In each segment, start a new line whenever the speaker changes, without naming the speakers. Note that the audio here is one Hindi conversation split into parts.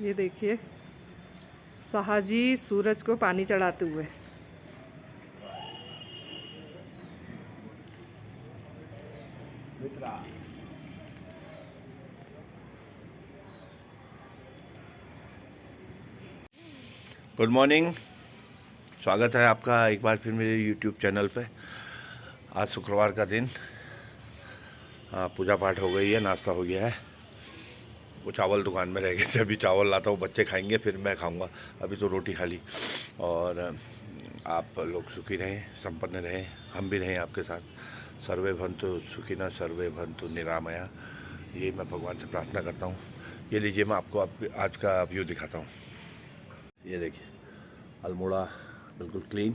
ये देखिए शाहजी सूरज को पानी चढ़ाते हुए।
गुड मॉर्निंग, स्वागत है आपका एक बार फिर मेरे यूट्यूब चैनल पे। आज शुक्रवार का दिन, पूजा पाठ हो गई है, नाश्ता हो गया है। वो चावल दुकान में रह गए थे, अभी चावल लाता हूँ, बच्चे खाएंगे फिर मैं खाऊंगा। अभी तो रोटी खा ली। और आप लोग सुखी रहें, संपन्न रहें, हम भी रहें आपके साथ। सर्वे भंतु सुखिना सर्वे भंतु निरामया, ये मैं भगवान से प्रार्थना करता हूँ। ये लीजिए, मैं आपको आज का व्यू दिखाता हूँ। ये देखिए, अल्मोड़ा बिल्कुल क्लीन।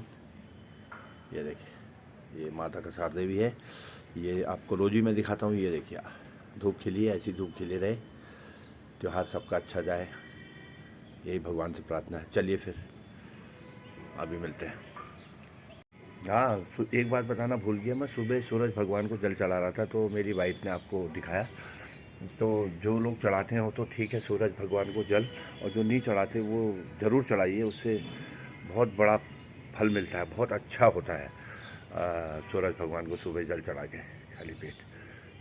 ये देखिए, ये माता का सार देवी है। ये आपको रोज ही मैं दिखाता हूँ। ये देखिए, धूप खिली है, ऐसी धूप खिली रहे, त्यौहार सबका अच्छा जाए, यही भगवान से प्रार्थना है। चलिए फिर अभी मिलते हैं। हाँ, एक बात बताना भूल गया मैं, सुबह सूरज भगवान को जल चढ़ा रहा था तो मेरी वाइफ ने आपको दिखाया। तो जो लोग चढ़ाते हैं वो तो ठीक है सूरज भगवान को जल, और जो नहीं चढ़ाते वो ज़रूर चढ़ाइए, उससे बहुत बड़ा फल मिलता है, बहुत अच्छा होता है। सूरज भगवान को सुबह जल चढ़ा के खाली पेट।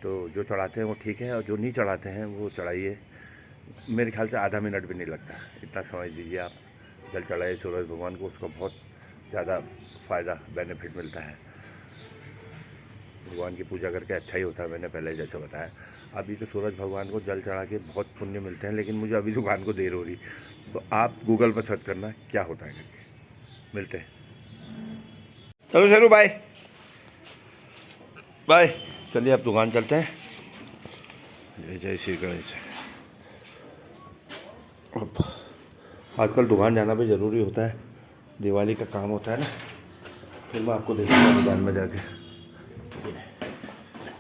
तो जो चढ़ाते हैं वो ठीक है, और जो नहीं चढ़ाते हैं वो चढ़ाइए। मेरे ख्याल से आधा मिनट भी नहीं लगता, इतना समझ लीजिए आप। जल चढ़ाइए सूरज भगवान को, उसका बहुत ज़्यादा फ़ायदा बेनिफिट मिलता है। भगवान की पूजा करके अच्छा ही होता है, मैंने पहले जैसे बताया। अभी तो सूरज भगवान को जल चढ़ा के बहुत पुण्य मिलते हैं, लेकिन मुझे अभी दुकान को देर हो रही, तो आप गूगल पर सर्च करना क्या होता है करके। मिलते हैं। चलो शेरू, बाय बाय। चलिए अब दुकान चलते हैं। जय जय श्री गणेश। अब आजकल दुकान जाना भी ज़रूरी होता है, दिवाली का काम होता है ना। फिर मैं आपको देखूँगा दुकान में जाके।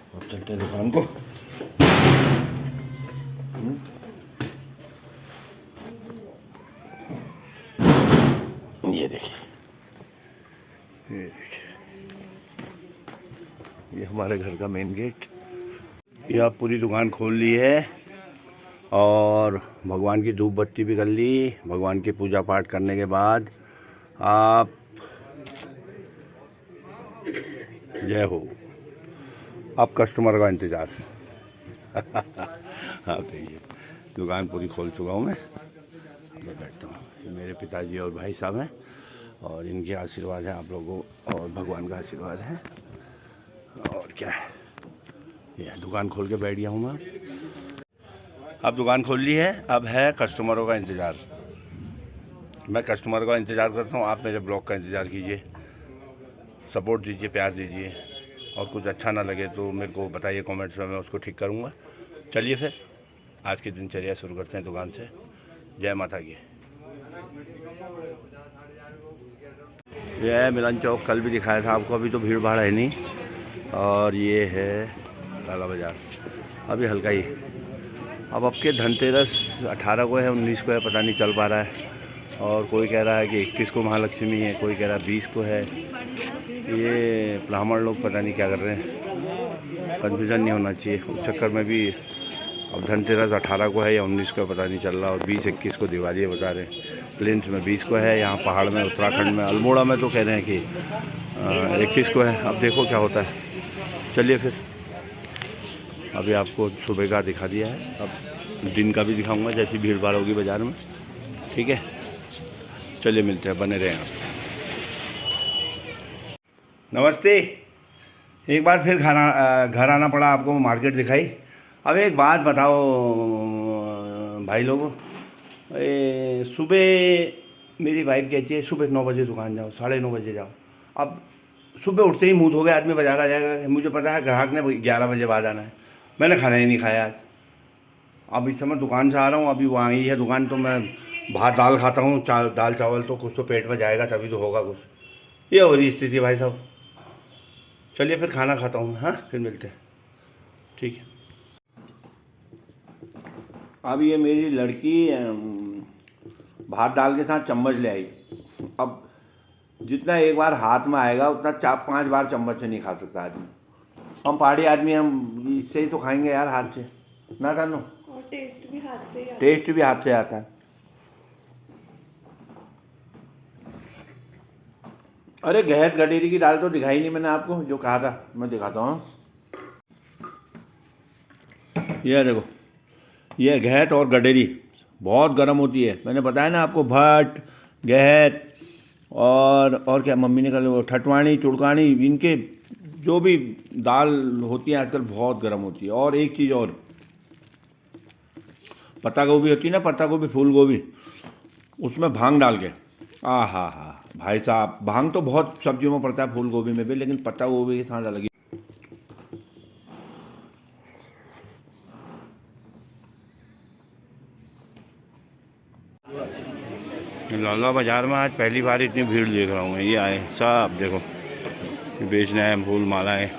अब चलते हैं दुकान को। ये देखिए, ये हमारे घर का मेन गेट। ये आप पूरी दुकान खोल ली है और भगवान की धूप बत्ती भी कर ली। भगवान की पूजा पाठ करने के बाद आप जय हो। अब कस्टमर का इंतज़ार। हाँ, देखिए दुकान पूरी खोल चुका हूँ मैं। मैं बैठता हूँ। ये मेरे पिताजी और भाई साहब हैं, और इनके आशीर्वाद है आप लोगों को, और भगवान का आशीर्वाद है। और क्या है, ये दुकान खोल के बैठ गया हूँ मैं। अब दुकान खोल ली है, अब है कस्टमरों का इंतज़ार। मैं कस्टमर का इंतज़ार करता हूँ, आप मेरे ब्लॉग का इंतज़ार कीजिए, सपोर्ट दीजिए, प्यार दीजिए। और कुछ अच्छा ना लगे तो मेरे को बताइए कमेंट्स में, मैं उसको ठीक करूँगा। चलिए फिर आज की दिनचर्या शुरू करते हैं दुकान से। जय माता की। यह है मिलन चौक, कल भी दिखाया था आपको, अभी तो भीड़ भाड़ है नहीं। और ये है लाला बाज़ार, अभी हल्का ही। अब के धनतेरस 18 को है, 19 को है, पता नहीं चल पा रहा है। और कोई कह रहा है कि 21 को महालक्ष्मी है, कोई कह रहा है 20 को है। ये ब्राह्मण लोग पता नहीं क्या कर रहे हैं, कन्फ्यूज़न नहीं होना चाहिए उस चक्कर में भी। अब धनतेरस 18 को है या 19 को पता नहीं चल रहा, और 20-21 को दिवाली बता रहे हैं। प्लेन्स में 20 को है, यहाँ पहाड़ में उत्तराखंड में अल्मोड़ा में तो कह रहे हैं कि 21 को है। अब देखो क्या होता है। चलिए फिर, अभी आपको सुबह का दिखा दिया है, अब दिन का भी दिखाऊंगा जैसी भीड़ भाड़ होगी बाज़ार में। ठीक है, चलिए मिलते हैं, बने रहें आप। नमस्ते। एक बार फिर घर आना पड़ा आपको, मार्केट दिखाई। अब एक बात बताओ भाई लोगों, सुबह मेरी वाइफ कहती है सुबह 9 बजे दुकान जाओ, 9:30 बजे जाओ। अब सुबह उठते ही मुँह धो के आदमी बाजार आ जाएगा, मुझे पता है ग्राहक ने 11 बजे बाद आना है। मैंने खाना ही नहीं खाया आज। अब इस समय दुकान से आ रहा हूँ, अभी वहाँ ही है दुकान, तो मैं भात दाल खाता हूँ, दाल चावल तो कुछ तो पेट में जाएगा तभी तो होगा कुछ। ये हो रही स्थिति भाई साहब। चलिए फिर खाना खाता हूँ, हाँ फिर मिलते हैं। ठीक है। अब ये मेरी लड़की भात दाल के साथ चम्मच ले आई। अब जितना एक बार हाथ में आएगा उतना 4-5 बार चम्मच से नहीं खा सकता आदमी। हम पहाड़ी आदमी, हम इससे ही तो खाएंगे यार, हाथ से ना। जानो,
और टेस्ट भी हाथ से
आता है। अरे गहत गडेरी की दाल तो दिखाई नहीं मैंने आपको, जो कहा था मैं दिखाता हूँ। ये देखो, ये गहत और गडेरी बहुत गर्म होती है। मैंने बताया ना आपको, भट, गहत और क्या मम्मी ने कहा, वो ठटवाणी, चुड़कानी, इनके जो भी दाल होती है आजकल बहुत गर्म होती है। और एक चीज़ और, पत्ता गोभी होती है ना, पत्ता गोभी, फूल गोभी, उसमें भांग डाल के, हा भाई साहब, भांग तो बहुत सब्जियों में पड़ता है, फूल गोभी में भी, लेकिन पत्ता गोभी के साथ अलग ही। लाला बाज़ार में आज पहली बार इतनी भीड़ देख रहा हूँ मैं। ये आए सब, देखो बेचना है फूल मालाएँ,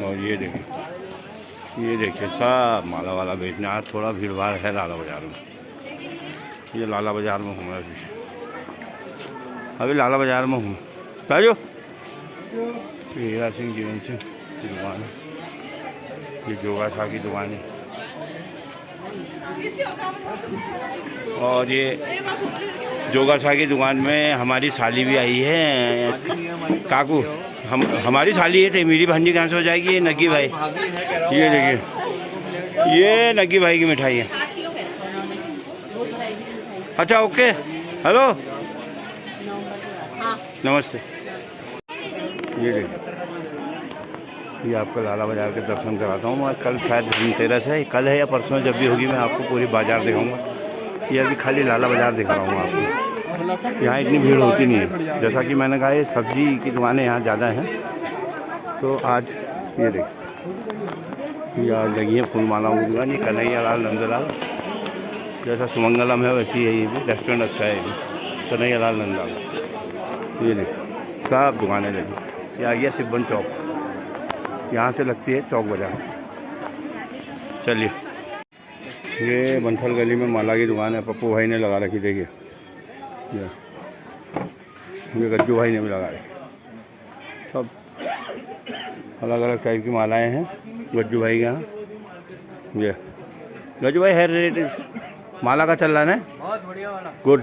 और ये देखिए सब माला वाला बेचना। आज थोड़ा भीड़ भाड़ है लाला बाज़ार में। ये लाला बाज़ार में हूँ मैं अभी लाला बाज़ार में हूँ। राजू, हीरा सिंह जीवन सिंह की दुकान है, ये जोगा शाह की दुकान है। और ये जोगा शाह की दुकान में हमारी साली भी आई है, काकू, हमारी साली है, तो मेरी भांजी कहाँ से हो जाएगी। ये नग्गी भाई, ये देखिए, ये नग्गी भाई की मिठाई है। अच्छा, ओके, हेलो, नमस्ते। ये देखिए, ये आपको लाला बाज़ार के दर्शन कराता हूँ मैं। कल शायद धनतेरस है, कल है या परसों, जब भी होगी मैं आपको पूरी बाज़ार दिखाऊंगा। ये अभी खाली लाला बाज़ार दिखा रहा हूँ आपको। यहाँ इतनी भीड़ होती नहीं है, जैसा कि मैंने कहा ये सब्जी की दुकानें यहाँ ज़्यादा हैं। तो आज ये देखिए, ये आज लगी है फूल मालाओं की दुकान। ये कन्हैया लाल नंदलाल, जैसा सुमंगलम है वैसी है ये भी। रेस्टोरेंट अच्छा है ये भी, कन्हैया लाल नंदलाल। ये देखिए सब दुकानें देखिए। ये आ गया सिब्बन चौक, यहाँ से लगती है चौक बाज़ार। चलिए, ये बंसल गली में माला की दुकान है, पप्पू भाई ने लगा रखी, देखिए ये गज्जू भाई ने भी लगा रखी। सब अलग अलग टाइप की मालाएं हैं गज्जू भाई के यहाँ। ये गज्जू भाई, है रेट माला का चल रहा है? बहुत बढ़िया वाला, गुड।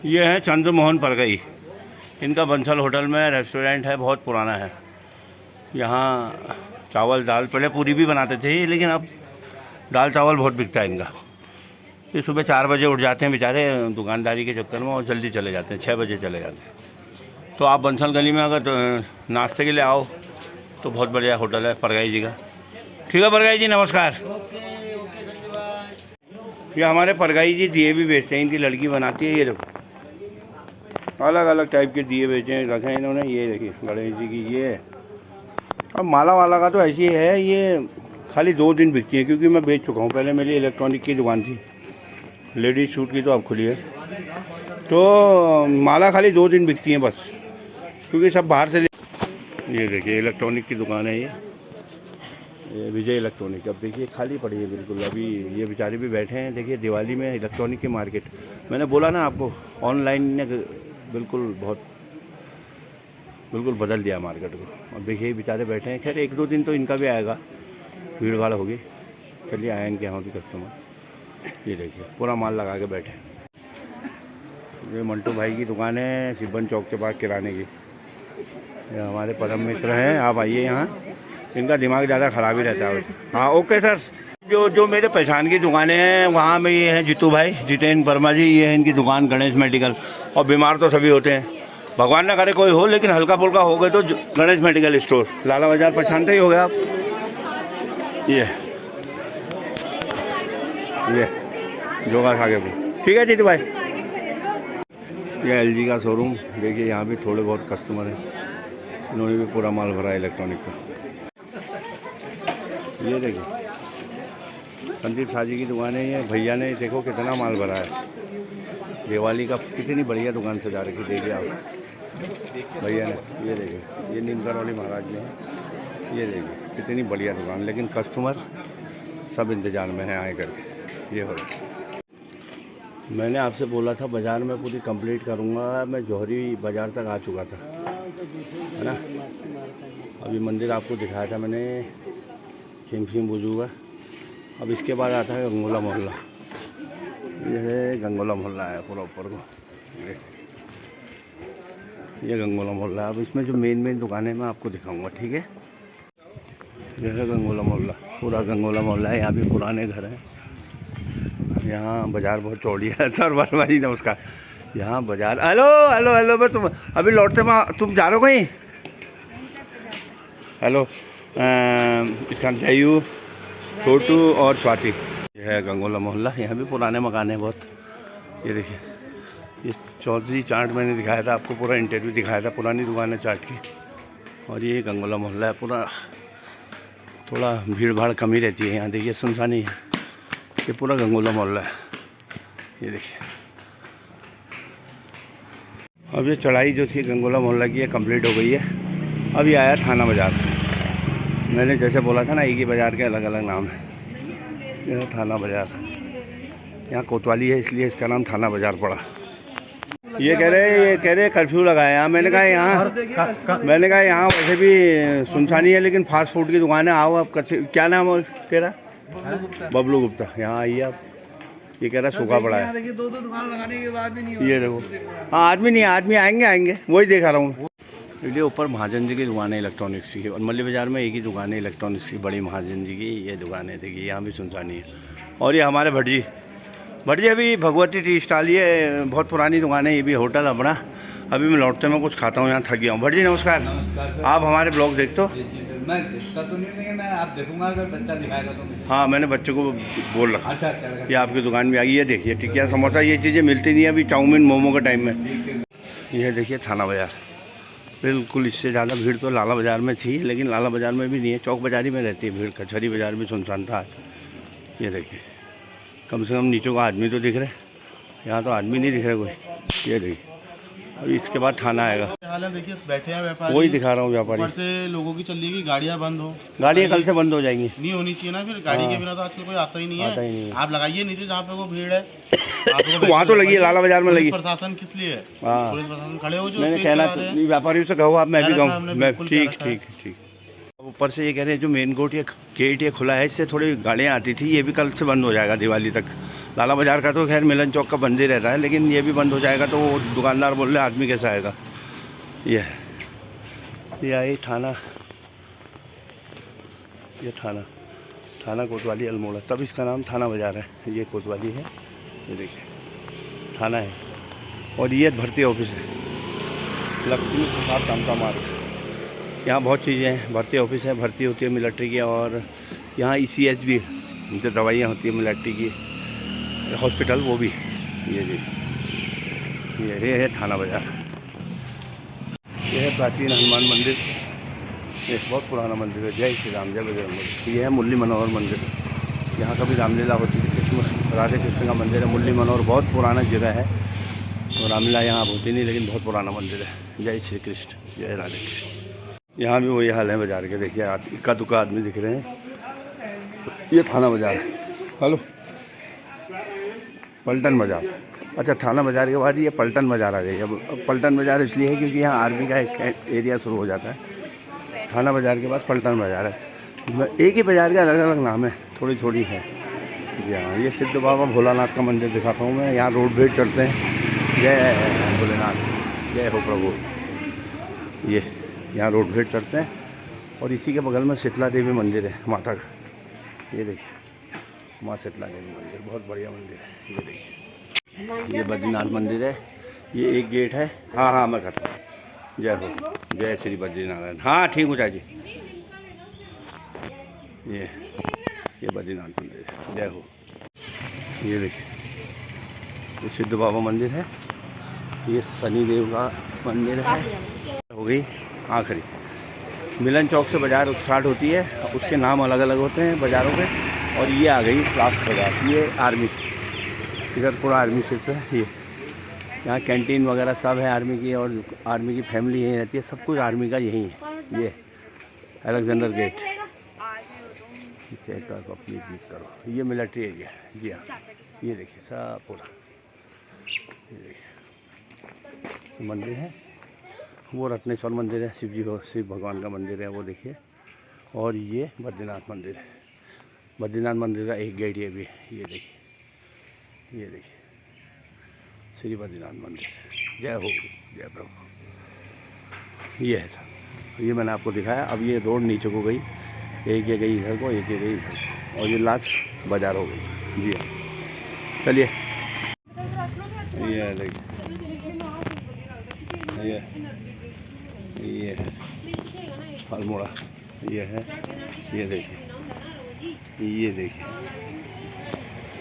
ये है चंद्रमोहन परगई, इनका बंसल होटल में रेस्टोरेंट है, बहुत पुराना है। यहाँ चावल दाल, पहले पूरी भी बनाते थे लेकिन अब दाल चावल बहुत बिकता है इनका। ये सुबह 4 बजे उठ जाते हैं बेचारे दुकानदारी के चक्कर में, और जल्दी चले जाते हैं, 6 बजे चले जाते हैं। तो आप बंसल गली में अगर नाश्ते के लिए आओ तो बहुत बढ़िया होटल है परगाई जी का। ठीक है परगाई जी, नमस्कार। ये हमारे परगाई जी दिए भी बेचते हैं, इनकी लड़की बनाती है। ये देखो अलग अलग टाइप के दिए बेचे रखे हैं इन्होंने। ये देखिए गणेश जी की, ये अब माला वाला का तो ऐसी है, ये खाली 2 दिन बिकती है, क्योंकि मैं बेच चुका हूँ। पहले मेरी इलेक्ट्रॉनिक की दुकान थी, लेडीज सूट की, तो अब खुली है। तो माला खाली 2 दिन बिकती है बस, क्योंकि सब बाहर से ये देखिए इलेक्ट्रॉनिक की दुकान है ये विजय इलेक्ट्रॉनिक। अब देखिए खाली पड़ी है बिल्कुल। अभी ये बेचारे भी बैठे हैं। देखिए दिवाली में इलेक्ट्रॉनिक की मार्केट, मैंने बोला ना आपको, ऑनलाइन ने बिल्कुल बिल्कुल बदल दिया मार्केट को। अब देखिए बेचारे बैठे हैं। खैर 1-2 दिन तो इनका भी आएगा, भीड़ भाड़ होगी। चलिए आए इनके यहाँ भी कस्टमर। ये देखिए पूरा माल लगा के बैठे हैं। ये मंटू भाई की दुकान है सिब्बन चौक के पास किराने की। ये हमारे परम मित्र हैं, आप आइए यहाँ। इनका दिमाग ज़्यादा ख़राब ही रहता है। हाँ ओके सर। जो मेरे पहचान की दुकानें हैं वहाँ में ये हैं जीतू भाई, जितेंद्र वर्मा जी, ये है इनकी दुकान गणेश मेडिकल। और बीमार तो सभी होते हैं, भगवान ना करे कोई हो, लेकिन हल्का फुल्का हो गए तो गणेश मेडिकल स्टोर, लाला बाज़ार पहचानते ही हो गए आप। ये जोगा खा के, ठीक है जीतू भाई। ये एलजी का शोरूम, देखिए यहाँ भी थोड़े बहुत कस्टमर हैं, इन्होंने भी पूरा माल भरा है इलेक्ट्रॉनिक का। ये देखिए संदीप साजी की दुकान है। ये भैया ने देखो कितना माल भरा है, दिवाली का कितनी बढ़िया दुकान सजा रखी। देखिए आप भैया ने, ये देखिए ये नीम करौली महाराज में है। ये देखिए कितनी बढ़िया दुकान, लेकिन कस्टमर सब इंतजार में है आए करके। ये हो मैंने आपसे बोला था बाज़ार में पूरी कंप्लीट करूँगा, मैं जौहरी बाज़ार तक आ चुका था, है ना। अभी मंदिर आपको दिखाया था मैंने, खिमखिम बुजुगा। अब इसके बाद आता है गंगोला मोहल्ला। ये है गंगोला मोहल्ला है पूरा ऊपर को, ये गंगोला मोहल्ला है। अब इसमें जो मेन दुकानें मैं आपको दिखाऊंगा, ठीक है। यह है गंगोला मोहल्ला, पूरा गंगोला मोहल्ला है। यहाँ भी पुराने घर हैं। यहाँ बाज़ार बहुत चौड़ी है। सर वर्मा जी नमस्कार। यहाँ बाज़ार, हेलो हेलो हेलो, मैं तुम अभी लौटते तुम जा रहे हो कहीं? हेलो, इसका जयू, छोटू और स्वाति। यह है गंगोला मोहल्ला। यहाँ भी पुराने मकान हैं बहुत। ये देखिए, ये चौधरी चाट मैंने दिखाया था आपको, पूरा इंटरव्यू दिखाया था, पुरानी दुकान है चाट की। और ये गंगोला मोहल्ला है पूरा, थोड़ा भीड़ भाड़ कम ही रहती है यहाँ। देखिए सुनसानी है, ये पूरा गंगोला मोहल्ला है। ये देखिए, अब ये चढ़ाई जो थी गंगोला मोहल्ला की, ये कंप्लीट हो गई है। अब ये आया थाना बाज़ार। मैंने जैसे बोला था ना, एक ही बाज़ार के अलग अलग नाम है। यह थाना बाज़ार, यहाँ कोतवाली है इसलिए इसका नाम थाना बाज़ार पड़ा। ये कह रहे कर्फ्यू लगाया। मैंने कहा यहाँ वैसे भी सुनसानी है, लेकिन फास्ट फूड की दुकान है। आओ आप, क्या नाम है तेरा? बबलू गुप्ता। यहाँ आइए आप। ये कह रहा सूखा पड़ा है। देखिए 2 दुकान लगाने के बाद भी नहीं। ये देखो, हाँ आदमी नहीं, आदमी आएंगे, वही देखा रहा हूँ। ये ऊपर महाजन जी की दुकान है इलेक्ट्रॉनिक्स की, और मल्ली बाज़ार में एक ही दुकान है इलेक्ट्रॉनिक्स की, बड़ी महाजन जी की ये दुकान है। देखिए यहाँ भी सुनसानी है। और ये हमारे भटजी अभी भगवती टी स्टॉल, ये बहुत पुरानी दुकान है, ये भी होटल अपना। अभी मैं लौटते में कुछ खाता हूँ, यहाँ थक गया हूँ। भटजी नमस्कार। आप हमारे ब्लॉग देखते हो?
मैं देखता तो नहीं, मैं आप देखूंगा अगर बच्चा दिखाएगा तो।
हाँ, मैंने बच्चे को बोल रखा।
अच्छा,
ये आपकी दुकान में आई है। देखिए टिकिया समोसा, ये चीज़ें मिलती नहीं है अभी चाउमीन मोमो के टाइम में। यह देखिए थाना बाज़ार, बिल्कुल इससे ज़्यादा भीड़ तो लाला बाज़ार में थी, लेकिन लाला बाज़ार में भी नहीं है, चौक बाज़ारी में रहती है भीड़। कचहरी बाज़ार भी सुनसान था आज। ये देखिए, कम से कम नीचे को आदमी तो दिख रहे, यहाँ तो आदमी नहीं दिख रहे कोई। ये देखिए, अभी इसके बाद थाना आएगा।
हाल है, देखिए बैठे हैं व्यापारी,
वही दिखा रहा हूँ। व्यापारी
ऊपर से लोगों की चल रही है, गाड़ियाँ बंद हो,
गाड़ियाँ कल से बंद हो जाएंगी।
नहीं होनी चाहिए ना, फिर गाड़ी के बिना तो आजकल कोई आता ही नहीं है। आप लगाइए नीचे जहाँ पे वो भीड़ है।
वहाँ तो लगी है, लाला बाज़ार में लगी।
प्रशासन किस लिए है?
हाँ,
पुलिस प्रशासन खड़े हो जो
मैंने कहना व्यापारियों से कहो आप, मैं भी कहूँ। मैं ठीक। ऊपर से ये कह रहे हैं जो मेन गेट ये खुला है, इससे थोड़ी गाड़ियाँ आती थी, ये भी कल से बंद हो जाएगा दिवाली तक। लाला बाज़ार का तो खैर मिलन चौक का बंद ही रहता है, लेकिन ये भी बंद हो जाएगा। तो वो दुकानदार बोल रहे आदमी कैसा आएगा। ये आई थाना, ये थाना कोतवाली अल्मोड़ा, तब इसका नाम थाना बाज़ार है। ये कोतवाली है, ये देखिए थाना है। और ये भर्ती ऑफिस है, लक्ष्मी प्रसाद कामता मार्ग। यहाँ बहुत चीज़ें हैं, भर्ती ऑफिस है, भर्ती होती है मिलिट्री की। और यहाँ ECS भी, जो दवाइयाँ होती है मिलिट्री की, हॉस्पिटल वो भी। ये जी, ये है थाना बाज़ार। ये है प्राचीन हनुमान मंदिर, ये बहुत पुराना मंदिर है। जय श्री राम, जय बजरंग। ये है मुरली मनोहर मंदिर, यहाँ कभी रामलीला होती थी। राधे कृष्ण का मंदिर है। मुरली मनोहर बहुत पुराना जगह है, और रामलीला यहाँ होती नहीं, लेकिन बहुत पुराना मंदिर है। जय श्री कृष्ण, जय राधे कृष्ण। यहाँ भी वही हाल है बाज़ार के। देखिए इक्का दुक्का आदमी दिख रहे हैं। ये थाना बाज़ार है। हेलो, पलटन बाज़ार। अच्छा, थाना बाज़ार के बाद ये पलटन बाज़ार आ गई। अब पलटन बाज़ार इसलिए है क्योंकि यहाँ आर्मी का एक एरिया शुरू हो जाता है। थाना बाज़ार के बाद पलटन बाज़ार है। एक ही बाज़ार के अलग अलग नाम है, थोड़ी है। जी हाँ, ये सिद्ध बाबा भोलानाथ का मंदिर दिखाता हूँ मैं। यहाँ रोड भेंट चढ़ते हैं। जय भोलेनाथ, जय हो प्रभु। ये यहाँ रोड भेंट चढ़ते हैं, और इसी के बगल में शीतला देवी मंदिर है माता का। ये देखिए माँ शीतला देवी मंदिर, बहुत बढ़िया मंदिर है। ये देखिए, ये बद्रीनाथ मंदिर है। ये एक गेट है। हाँ मैं करता हूँ। जय हो, जय श्री बद्रीनारायण। हाँ ठीक हो चाची। ये बद्रीनाथ मंदिर है। जय हो। ये देखिए, ये सिद्ध बाबा मंदिर है। ये शनि देव का मंदिर है। हो गई आखिरी। मिलन चौक से बाज़ार स्टार्ट होती है, उसके नाम अलग अलग होते हैं बाज़ारों के। और ये आ गई लास्ट बाज़ार, ये आर्मी, इधर पूरा आर्मी क्षेत्र है। ये यहाँ कैंटीन वगैरह सब है आर्मी की, और आर्मी की फैमिली यहीं रहती है। सब कुछ आर्मी का यहीं है। ये अलेक्जेंडर गेट, चेक करो अपनी जीत करो। ये मिलिट्री एरिया है। जी हाँ, ये देखिए सब पूरा। ये देखिए मंदिर है, वो रत्नेश्वर मंदिर है, शिव भगवान का मंदिर है वो देखिए। और ये बद्रीनाथ मंदिर है। बद्रीनाथ मंदिर का एक गेट ये भी, ये देखिए ये देखिए श्री बद्रीनाथ मंदिर, जय हो जय प्रभु। ये है सर, ये मैंने आपको दिखाया। अब ये रोड नीचे को गई, एक ये गई इधर को, एक ये गई इधर को, और ये लास्ट बाजार हो गई। जी हाँ, चलिए। ये देखिए, ये है अल्मोड़ा, ये है, ये देखिए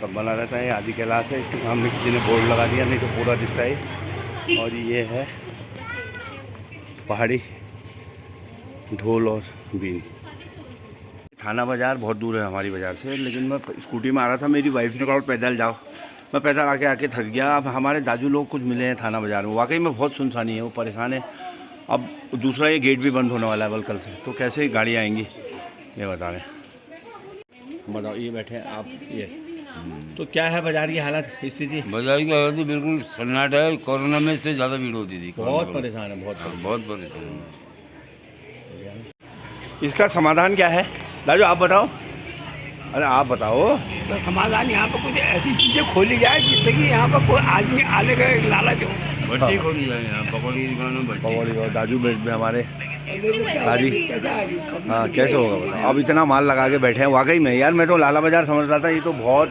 सब बना रहता है। आदि कैलाश है, इसके सामने किसी ने बोर्ड लगा दिया, नहीं तो पूरा दिखता है। और ये है पहाड़ी ढोल और बीन। थाना बाज़ार बहुत दूर है हमारी बाज़ार से, लेकिन मैं स्कूटी में आ रहा था, मेरी वाइफ ने कहा पैदल जाओ, मैं पैदल आके थक गया। अब हमारे दाजू लोग कुछ मिले हैं थाना बाज़ार में, वाकई में बहुत सुनसानी है, वो परेशान है। अब दूसरा ये गेट भी बंद होने वाला है बल कल से, तो कैसे गाड़ी आएंगी ये बता रहे। बताओ, ये बैठे हैं आप, ये तो क्या है बाज़ार की हालत, स्थिति?
बाजार की हालत बिल्कुल सन्नाटा है। कोरोना में से ज़्यादा भीड़ होती थी।
बहुत परेशान है,
बहुत परेशान है।
इसका समाधान क्या है दाजू, आप बताओ। अरे आप बताओ।
तो समाधान यहाँ पर कुछ ऐसी चीज़ें खोली जाए जिससे कि यहाँ पर कोई आदमी आने का एक लालच हो।
भट्टी खोली जाए यहाँ, पकौड़ी की दुकान में भट्टी।
पकौड़ी और दाजू बेट में हमारे दादी। हाँ, कैसे होगा बताओ। अब इतना माल लगा के बैठे हैं, वाकई में यार मैं तो लाला बाज़ार समझ रहा था, ये तो बहुत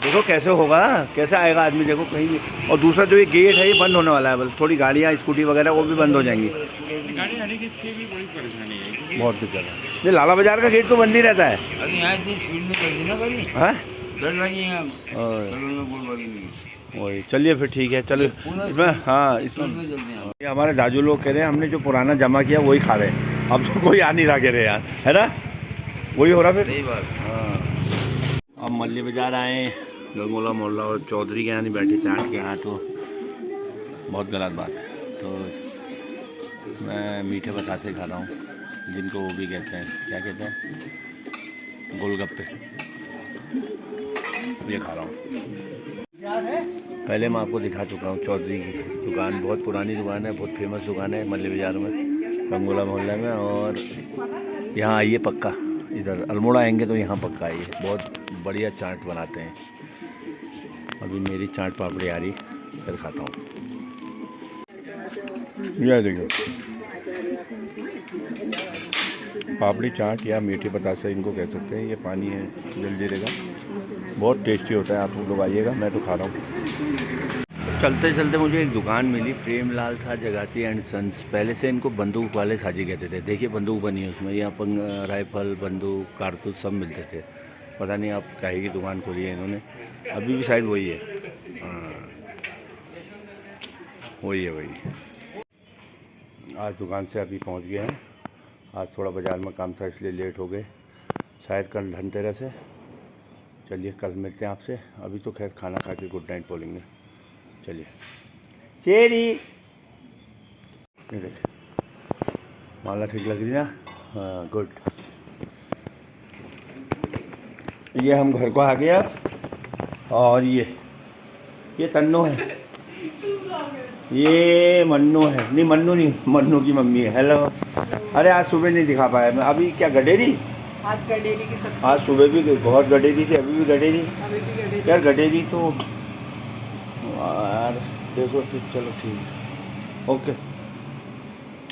देखो कैसे होगा, कैसे आएगा आदमी, देखो कहीं भी। और दूसरा जो ये गेट है ये बंद होने वाला है, बस थोड़ी गाड़ियाँ स्कूटी वगैरह वो भी बंद हो जाएंगी।
गाड़ी आने की भी बड़ी परेशानी है,
बहुत दिक्कत है। ये लाला बाज़ार का गेट तो बंद ही रहता है।
अरे यहाँ इतनी स्पीड में चलती ना गाड़ी,
हाँ,
डर लगी है।
वही, चलिए फिर ठीक है, चलो इसमें। हाँ, इसमें ये हमारे दाजू लोग कह रहे हैं हमने जो पुराना जमा किया वही खा रहे हैं, अब तो कोई आ नहीं रहा कह रहे यार, है ना, वही हो रहा फिर।
सही बात।
हाँ, अब मल्ली बाज़ार आए, गंगोला मोहल्ला और चौधरी के यहाँ नहीं बैठे, चाट के यहाँ, तो बहुत गलत बात है। तो मैं मीठे बतासे खा रहा हूँ, जिनको वो भी कहते हैं, क्या कहते हैं, गोलगप्पे, ये खा रहा हूँ। पहले मैं आपको दिखा चुका हूँ चौधरी की दुकान, बहुत पुरानी दुकान है, बहुत फेमस दुकान है मल्ली बाज़ार में, गंगोला मोहल्ले में। और यहाँ आइए पक्का, इधर अल्मोड़ा आएंगे तो यहाँ पक्का आइए, बहुत बढ़िया चाट बनाते हैं। अभी मेरी चाट पापड़ी आ रही, फिर खाता हूँ। यह देखो पापड़ी चाट या मीठे बतासे इनको कह सकते हैं, ये पानी है जलजीरे का, बहुत टेस्टी होता है। आप लोग आइएगा, मैं तो खा रहा हूँ। चलते चलते मुझे एक दुकान मिली, प्रेमलाल शाह जगाती एंड सन्स। पहले से इनको बंदूक वाले साजी कहते थे, देखिए बंदूक बनी है उसमें, यहाँ राइफल, बंदूक, कारतूस सब मिलते थे। पता नहीं आप काहे की दुकान खोली है इन्होंने, अभी भी शायद वही है। हाँ, वही है वही। आज दुकान से अभी पहुंच गए हैं, आज थोड़ा बाज़ार में काम था इसलिए लेट हो गए, शायद कल धनतेरस है। चलिए कल मिलते हैं आपसे, अभी तो खैर खाना खा के गुड नाइट बोलेंगे। चलिए चेरी, ये देखिए माला ठीक लग रही ना, हाँ गुड। ये हम घर को आ गया, और ये तन्नो है, ये मन्नू है, नहीं मन्नू नहीं, मन्नू की मम्मी है। हेलो, अरे आज सुबह नहीं दिखा पाया मैं, अभी क्या गडेरी,
आज गडेरी की सब्जी,
आज सुबह भी बहुत गडेरी थी, अभी भी गडेरी यार, गडेरी तो यार देखो फिर, चलो ठीक है, ओके।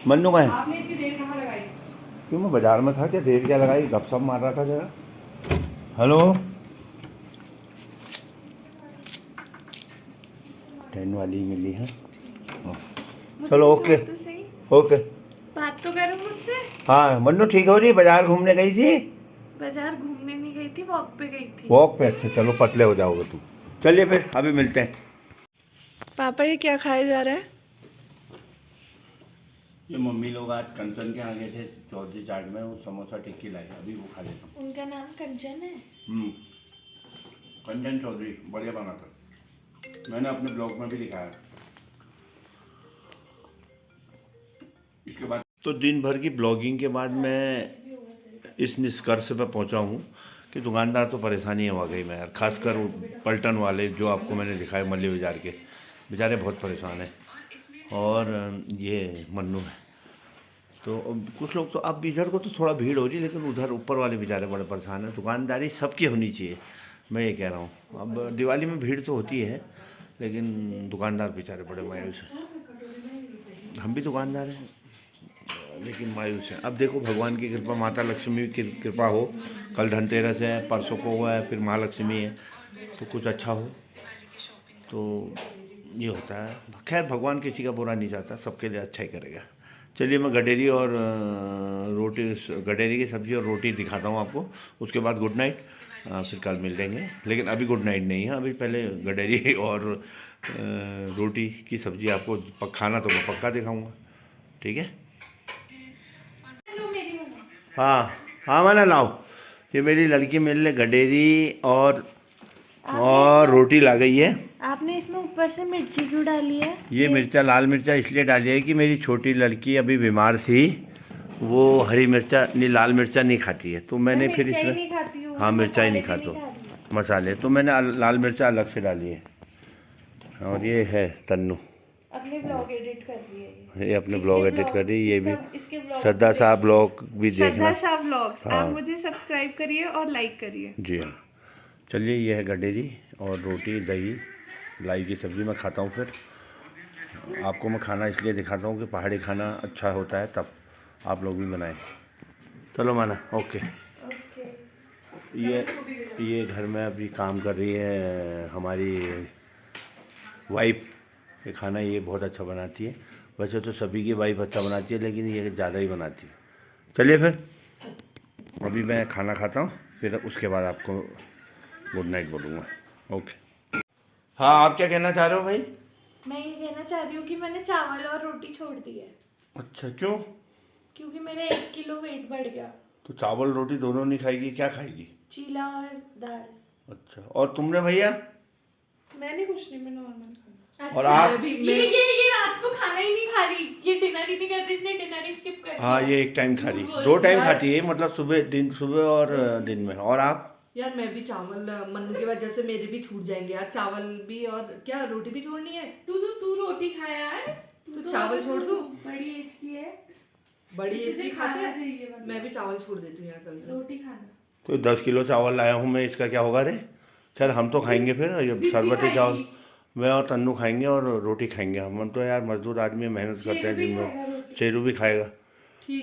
मन्नू का है,
आपने इतनी देर कहाँ लगाई?
क्यों मैं बाज़ार में था, क्या देर क्या लगाई, गपशप मार रहा था जरा। हेलो, 10 वाली मिली है, चलो ओके ओके।
बात तो करो मुझसे।
हाँ मन्नू ठीक हो रही, बाज़ार घूमने गई थी?
बाजार घूमने नहीं गई थी, वॉक पे गई थी।
वॉक पे? अच्छा चलो, पतले हो जाओगे तुम। चलिए फिर अभी मिलते हैं।
पापा ये क्या खाए जा रहा है?
ये मम्मी लोग आज कंचन के आ गए थे चौधरी चाट में, वो समोसा टिक्की लाए, अभी वो खा लेता हूँ।
उनका नाम कंचन है?
कंचन चौधरी बढ़िया बनाता, मैंने अपने ब्लॉग में भी लिखा है। इसके बाद तो दिन भर की ब्लॉगिंग के बाद मैं इस निष्कर्ष पर पहुंचा हूं कि दुकानदार तो परेशानी है वाकई में यार, खासकर पलटन वाले जो आपको मैंने दिखाए मल्ली बाज़ार के, बेचारे बहुत परेशान हैं। और ये मन्नू है, तो कुछ लोग तो अब इधर को तो थोड़ा भीड़ हो रही है, लेकिन उधर ऊपर वाले बेचारे बड़े परेशान हैं। दुकानदारी सबकी होनी चाहिए, मैं ये कह रहा हूँ, अब दिवाली में भीड़ तो होती है, लेकिन दुकानदार बेचारे बड़े मायूस हैं। हम भी दुकानदार हैं, लेकिन मायूस हैं। अब देखो भगवान की कृपा, माता लक्ष्मी की कृपा हो, कल धनतेरस है, परसों को हुआ है, फिर महालक्ष्मी है, तो कुछ अच्छा हो तो ये होता है। खैर भगवान किसी का बुरा नहीं चाहता, सबके लिए अच्छा ही करेगा। चलिए मैं गडेरी और रोटी, गडेरी की सब्ज़ी और रोटी दिखाता हूँ आपको, उसके बाद गुड नाइट, फिर कल मिल लेंगे। लेकिन अभी गुड नाइट नहीं है, अभी पहले गडेरी और रोटी की सब्ज़ी आपको खाना तो मैं पक्का दिखाऊंगा, ठीक है। हाँ हाँ मैंने लाओ, ये मेरी लड़की मेरे लिए गडेरी और रोटी ला गई है।
आपने इसमें ऊपर से मिर्ची क्यों डाली है?
ये मिर्चा, लाल मिर्चा इसलिए डाली है कि मेरी छोटी लड़की अभी बीमार थी, वो हरी मिर्चा नहीं, लाल मिर्चा नहीं खाती है, तो मैंने फिर इसमें, हाँ मिर्चा ही नहीं खाता हूँ, मसाले, तो मैंने लाल मिर्चा अलग से डाली है। और ये है तन्नू,
अपने ब्लॉग एडिट कर रही है
ये अपने ब्लॉग एडिट कर रही है। ये भी
इसके ब्लॉग,
श्रद्धा शाह ब्लॉग भी
श्रद्धा
देखना।
शाह व्लॉग्स,
हाँ।
आप मुझे सब्सक्राइब करिए और लाइक करिए।
जी हाँ, चलिए ये है गडेरी और रोटी, दही, लाई की सब्ज़ी मैं खाता हूँ। फिर आपको मैं खाना इसलिए दिखाता हूँ कि पहाड़ी खाना अच्छा होता है, तब आप लोग भी बनाएं। चलो माना, ओके। ये घर में अभी काम कर रही है हमारी वाइफ, ये खाना ये बहुत अच्छा बनाती है। वैसे तो सभी की वाइफ अच्छा बनाती है, लेकिन ये ज़्यादा ही बनाती है। चलिए फिर अभी मैं खाना खाता हूँ, फिर उसके बाद आपको गुड नाइट बोलूँगा, ओके। हाँ आप क्या कहना चाह रहे हो भाई?
मैं ये कहना चाह रही हूँ कि मैंने चावल और रोटी छोड़ दी है,
अच्छा क्यों?
क्योंकि मेरा 1 किलो वेट बढ़ गया।
तो चावल रोटी दोनों नहीं खाएगी, क्या खाएगी?
चीला और दाल।
अच्छा, और तुमने भैया?
मैंने कुछ नहीं, मैं नॉर्मल खाना।
और आप?
ये रात को खाना ही नहीं खा रही, ये डिनर ही नहीं कर रही, इसने डिनर ही स्किप कर दिया।
हाँ ये एक टाइम खा रही, 2 टाइम खाती है, मतलब सुबह और दिन में। और आप?
यार मैं भी चावल, मन्नू की वजह से मेरे भी छूट जाएंगे यार, चावल भी और क्या रोटी भी छोड़नी है।
तू रोटी खाया है,
तू चावल छोड़ दूं?
बड़ी एज की है,
बड़ी एज की खाते
खाना
हैं,
चाहिए मतलब।
मैं भी चावल छोड़ देती हूँ यार कल से।
रोटी खाना।
तो 10 किलो चावल लाया हूँ मैं, इसका क्या होगा रे? खैर हम तो खाएंगे फिर, ये शरबती चावल मैं और तन्नू खाएंगे और रोटी खाएंगे। हम तो यार मजदूर आदमी, मेहनत करते हैं दिन में। शेरू भी खाएगा,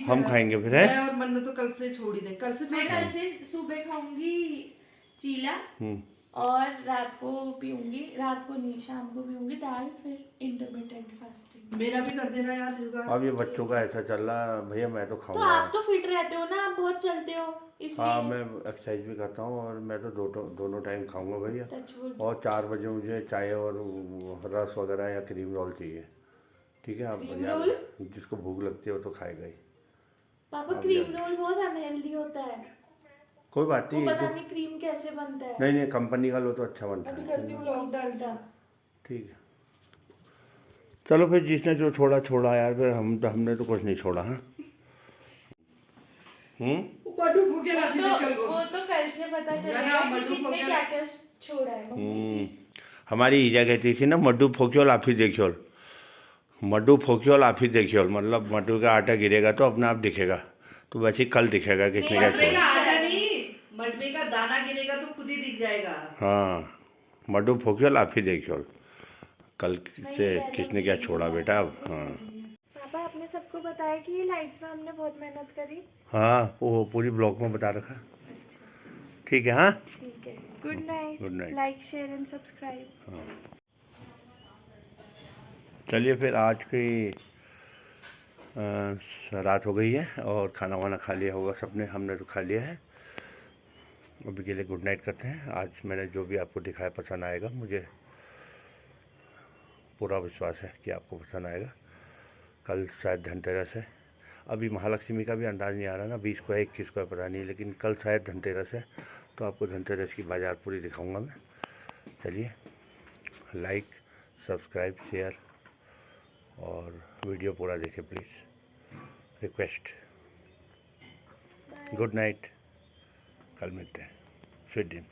हम खाएंगे फिर, है।
मैं और मन्नू तो कल से छोड़ ही दें, कल से
मैं कल से सुबह खाऊंगी चीला और रात को पीऊंगी, रात को नहीं शाम को पीऊंगी दाल, फिर इंटरमिटेंट फास्टिंग।
मेरा भी कर देना यार जुगाड़।
अब ये बच्चों का ऐसा चल रहा भैया, मैं तो
तो
खाऊंगा।
आप तो फिट रहते हो ना, आप बहुत चलते हो इसलिए।
हाँ मैं एक्सरसाइज भी करता हूँ, और मैं तो दोनों टाइम खाऊंगा भैया।
Touch wood।
और 4 बजे मुझे चाय और रस वगैरह या क्रीम रोल चाहिए, ठीक है। आप
क्रीम
यार
रोल?
जिसको भूख लगती है वो तो खाएगा ही।
पापा क्रीम रोल बहुत अनहेल्दी होता है,
कोई बात
वो
नहीं,
पता नहीं क्रीम कैसे बनता है।
नहीं कंपनी का लो तो अच्छा बनता
अभी
है,
करती हूँ लॉक डालता।
ठीक है। चलो फिर जिसने जो छोड़ा यार, फिर हमने तो कुछ नहीं छोड़ा। हाँ
वो तो कल से पता चलेगा कि किसने क्या क्या छोड़ा है।
हमारी ईजा कहती थी ना, मड्डू फोक्योल आप ही देखियोल, मड्डू फोक्योल आप ही देखियोल, मतलब मड्डू का आटा गिरेगा तो अपने आप दिखेगा। तो वैसे ही कल दिखेगा किसने क्या छोड़ा।
आटा नहीं, मडवे का दाना गिरेगा तो खुद ही दिख जाएगा।
हाँ मड्डू फोक्योल आप ही देखियोल, कल से किसने क्या छोड़ा बेटा अब। हाँ
पापा आपने सबको बताया कि ये लाइट्स में हमने बहुत मेहनत करी।
हाँ वो पूरी ब्लॉग में बता रखा, ठीक है। हाँ
ठीक है, good night.
Good night।
Like share and subscribe.
हाँ चलिए फिर आज की रात हो गई है और खाना वाना खा लिया होगा सबने, हमने तो खा लिया है। अभी के लिए गुड नाइट करते हैं। आज मैंने जो भी आपको दिखाया पसंद आएगा, मुझे पूरा विश्वास है कि आपको पसंद आएगा। कल शायद धनतेरस है, अभी महालक्ष्मी का भी अंदाज़ नहीं आ रहा ना, 20 को है 21 को है पता नहीं, लेकिन कल शायद धनतेरस है, तो आपको धनतेरस की बाज़ार पूरी दिखाऊंगा मैं। चलिए लाइक सब्सक्राइब शेयर और वीडियो पूरा देखें प्लीज़, रिक्वेस्ट। गुड नाइट, कल मिलते हैं, स्वीट ड्रीम।